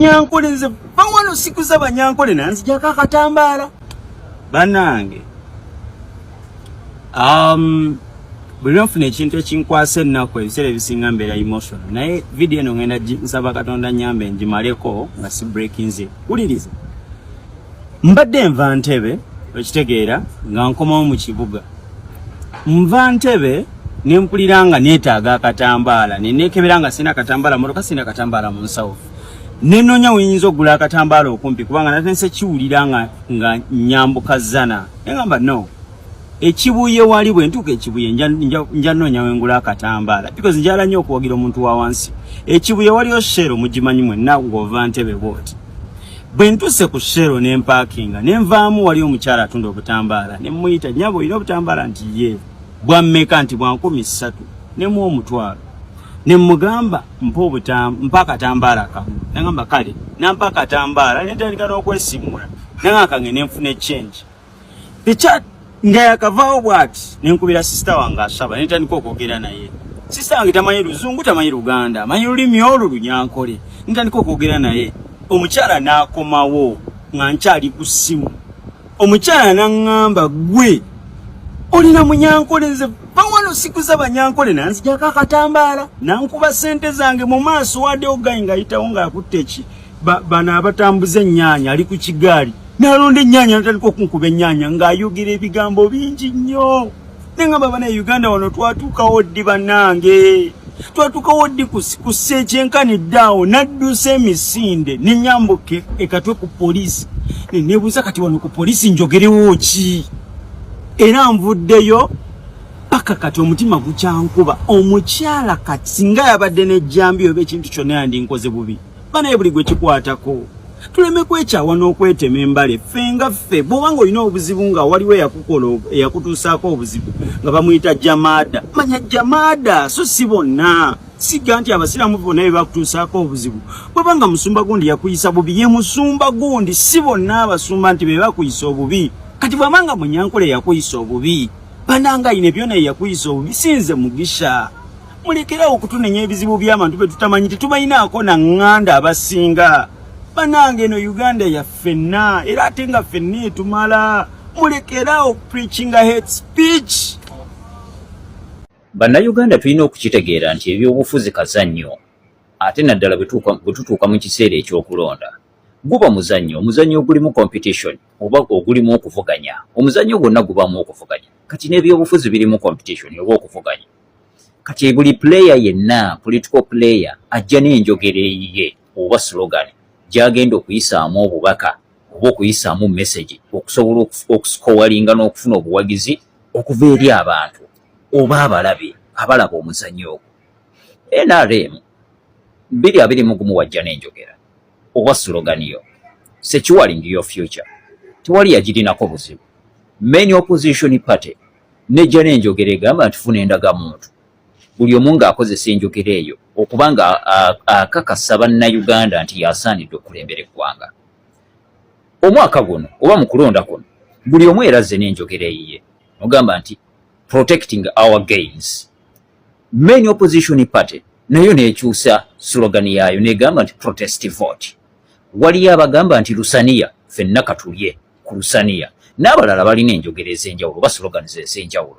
Nyankole nze bawano siku za banyankole nanzijako akatambaala bannange. Buli nfuna ekintu ekinkwasa ennaku ebiseera ebisinga mbeera emotional naye video eno ngenda nsaba Katonda nyambe ngimaleko nga si breakinze. Wuliriza, mbadde nva Ntebe okitegeera nga nkomawo mu kibuga. Nva Ntebe nempulira nga neetaaga akatambaala nenekebera nga sina katambaala motoka sina katambaala mu nsawo. Nenonya oyinza okugula akatambaala okumpi kubanga natense kiwulira nga nyambuka zana. Engamba no. Ekibuye wali bwe ntuka ekibuye nja nonya wengula akatambaala because njala nnyo okuwagira omuntu wa wansi. Ekibuye wali oshero mugimanyi mwenna ng'ova Ntebe bwoti. Bwe ntuse ku shero ne parkinga nenvaamu wali omukyala atunda obutambaala ne muyita nyabo olina obutambaala nti ye bwa mmeka nti bwa 13 ne mu omutwalo. Ne mugamba mpa akatambaala kamu. Nangamba kale nampa akatambaala netandika n'okwesimula nangaka ngene nfune change. Picha nga yakavaawo bwati nenkubira sister wange asaba netandika okwogera naye. Sister wange tamanyi Luzungu tamanyi Luganda amanyi lulimi olwo Lunyankole. Netandika okwogera naye. Omukyala n'akomawo nga nkyali ku ssimu. Omukyala n'aŋŋamba gwe olina Munyankole nze bawano siku za banyankole nanzijako akatambaala nankuba sente zange mu maaso wadde ogayi ng'ayitawo ng'akutte bano abatambuza ennyaanya ali ku kigaali n'alonda ennyaanya natandika okunkuba ennyaanya ng'ayogera ebigambo bingi nnyo. Neŋŋamba bana Uganda wano twatuukawo ddi bannange. Twatuukawo ddi ku Ssekyenkanidde naddusa emisinde ne nyambuka ekatwe ku poliisi. Ne neebuuza kati wano ku poliisi njogerewo ki? Era nvuddeyo paka kati omutima gukyankuba. Omukyala kati singa yabadde n'ejjambi oba ekintu kyonna yandinkoze bubi. Banaye buli gwe kikwatako. Tuleme kwekyawa n'okwetema embale. Ffe nga ffe bw'obanga olina obuzibu nga waliwo eyakutuusaako obuzibu nga bamuyita jamaada. Manya jamaada so si bonna. Siga nti abasiraamu bonna be bakutuusaako obuzibu. Bw'obanga musumba gundi yakuyisa bubi ye musumba gundi si bonna abasumba nti be bakuyisa obubi. Kati bw'amanga Munyankole yakuyisa obubi. Bananga ine byona yakuyisa obubi sinze mugisha. Mulekerawo okutunenya ebizibu by'abantu be tutamanyi tetubayinaako na ŋŋanda abasinga. Banange no Uganda ya fenna era ate nga fenna etumala. Mulekerawo preaching a hate speech. Bannayuganda tulina okukitegeera nti ebyobufuzi kazannyo ate naddala bwe tutuuka mu kiseera ekyokulonda guba muzannyo ogulimu competition oba ogulimu okuvuganya. Omuzannyo gwonna gubamu okuvuganya. Kati n'ebyobufuzi birimu competition oba okuvuganya. Kati buli player yenna political player ajja n'enjogera eyiye oba slogan gy'agenda okuyisaamu obubaka oba okuyisaamu message okusobola okuskowalinga n'okufuna obuwagizi okuva eri abantu oba abalabe abalaba omuzannyo ogwo. NRM 2021 wajja n'enjogera oba slogan yo securing your future. Tewali yagirinako buzibu. Main opposition party nejja n'enjogera egamba nti funa endagamuntu. Buli omu ng'akozesa enjogera eyo okubanga akakasa bannayuganda nti yasaanidde okulembera eggwanga. Omwaka guno oba mu kulonda kuno buli omu erazze n'enjogera eyiye ogamba nti protecting our gains. Main opposition party nayo neekyusa slogan yaayo negamba nti protest vote. Waliyo abagamba nti lusaniya ffenna katulye ku lusaniya n'abalala balina enjogera ez'enjawulo oba slogans ez'enjawulo.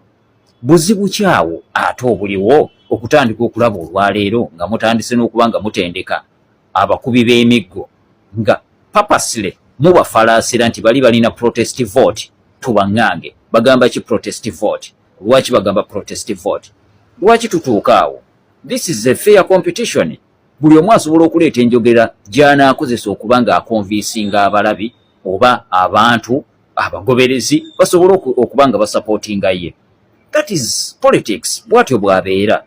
Buzibu kyawo ate obuliwo okutandika okulaba olwaleero nga mutandise n'okuba nga mutendeka abakubi b'emiggo nga papasile mubafalaasira nti bali balina protest vote tubaŋŋange. Bagamba ki protest vote? Lwaki bagamba protest vote? Lwaki tutuuka awo? This is a fair competition. Buli omu asobola okuleeta enjogera gy'anaakozesa okuba nga akonvinsinga abalabi oba abantu abagoberezi basobola okuba nga basupportinga ye. That is politics. Bwatyo bwabeera.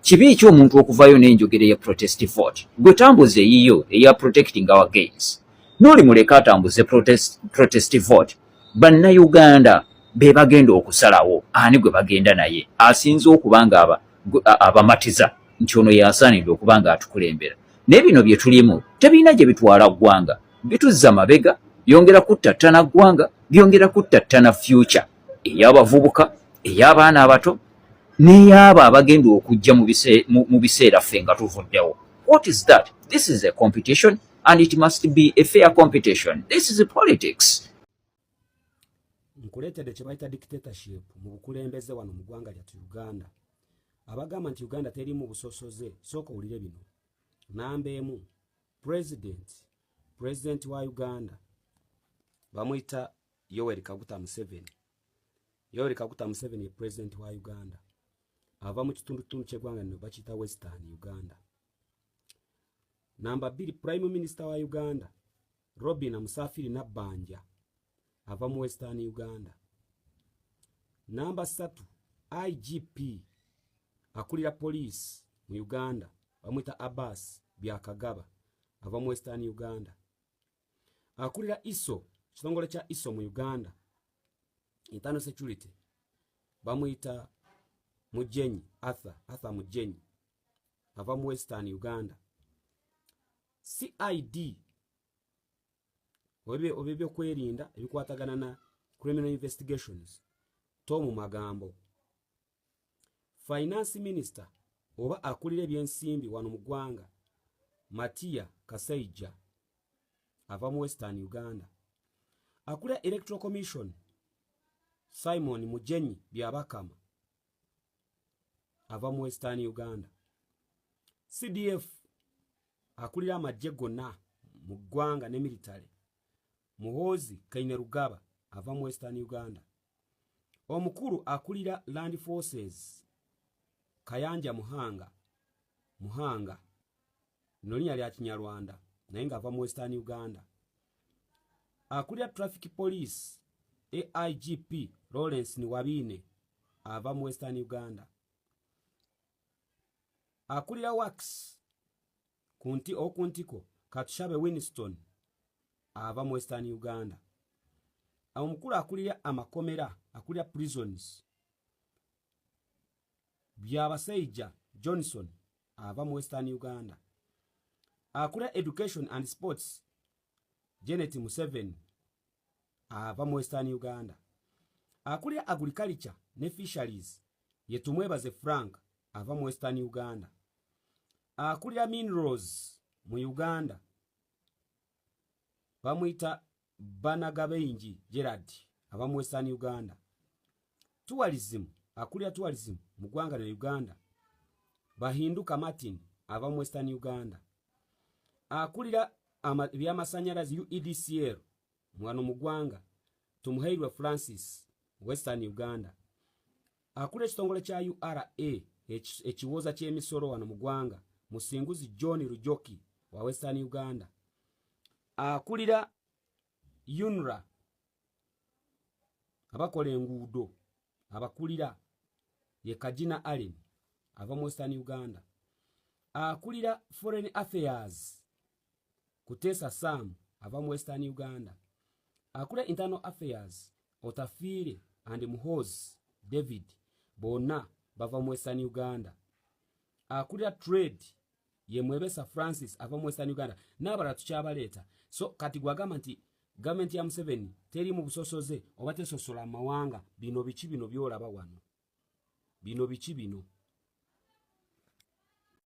Kibi eky'omuntu okuvaayo n'enjogera ya protest vote. Gwe tambuze eyiyo eya protecting our gains. N'oli muleka atambuze protest vote. Bannayuganda be bagenda okusalawo ani gwe bagenda naye asinze okuba nga abamatiza nti ono yasaanidde okuba nga atukulembera. N'ebino bye tulimu tebirina gye bitwala ggwanga. Bituzza mabega, byongera kuttattana ggwanga, byongera kuttattana future ey'abavubuka, ey'abaana abato, n'ey'abo abagenda okujja mu biseera ffe nga tuvuddewo. What is that? This is a competition. and it must be a fair competition. This is politics. Nkuletedde kye bayita dictatorship mu bukulembeze wano mu ggwanga lyattu Uganda. Abagamba nti Uganda terimu busosoze sooka owulire bino. Namba emu, president wa Uganda bamuyita Yoweri Kaguta Museveni. Yoweri Kaguta Museveni ye president wa Uganda. Ava mu kitundutundu ky'eggwanga lino bakiyita Western Uganda. Namba 2, prime minister wa Uganda Robinah Musafiri Nabbanja ava mu Western Uganda. Namba 3, IGP akulira police mu Uganda bamwita Abbas Byakagaba ava mu Western Uganda. Akulira ISO kitongole kya ISO mu Uganda Internal Security bamwita Mujenyi Arthur Mujenyi ava mu Western Uganda. CID obebyo kwerinda ebikwatagana na criminal investigations Tomu Magambo. Finance Minister oba akulira ebyensimbi wano mu ggwanga Matia Kasaija ava mu Western Uganda. Akulira Electoral Commission Simon Mujenyi Byabakama ava mu Western Uganda. CDF akulira amajje gonna mu ggwanga ne military Muhozi Kainerugaba ava mu Western Uganda. Omukulu akulira Land Forces Kayanja Muhanga nolinya lya Kinyarwanda naye nga ava mu Western Uganda. Akulira Traffic Police AIGP Lawrence Niwabine ava mu Western Uganda. Akulira Works kuntiko Katushabe Winston ava mu Western Uganda. Omukulu akulira amakomera akulira prisons Byabaseija Johnson ava mu Western Uganda. Akulira Education and Sports Janet Museveni ava mu Western Uganda. Akulira Agriculture ne Fisheries Yetumwebaze Frank ava mu Western Uganda. Akulira Minerals mu Uganda bamwita Banagabenji Gerard ava mu Western Uganda. Tourism akulira tourism mu ggwanga lya Uganda Bahinduka Martin ava mu Western Uganda. Akulira by'amasanyalazi UEDCL mwano mu ggwanga Tumuheirwe Francis Western Uganda. Akulira ekitongole kya URA ekiwoza ky'emisolo wano mu ggwanga Musinguzi John Rujoki wa Western Uganda. Akulira UNRA abakola enguudo abakulira ye Kajina Allen ava mu Western Uganda. Akulira Foreign Affairs Kutesa Sam ava mu Western Uganda. Akulira Internal Affairs Otafire and Muhozi David bonna bava mu Western Uganda. Akulira Trade ye Mwebesa Francis ava mu Western Uganda. N'abalala tukyabaleeta. So kati gwagamba nti government ya Museveni teri mu busosoze oba tesosola amawanga bino biki bino byolaba wano. Bino biki bino.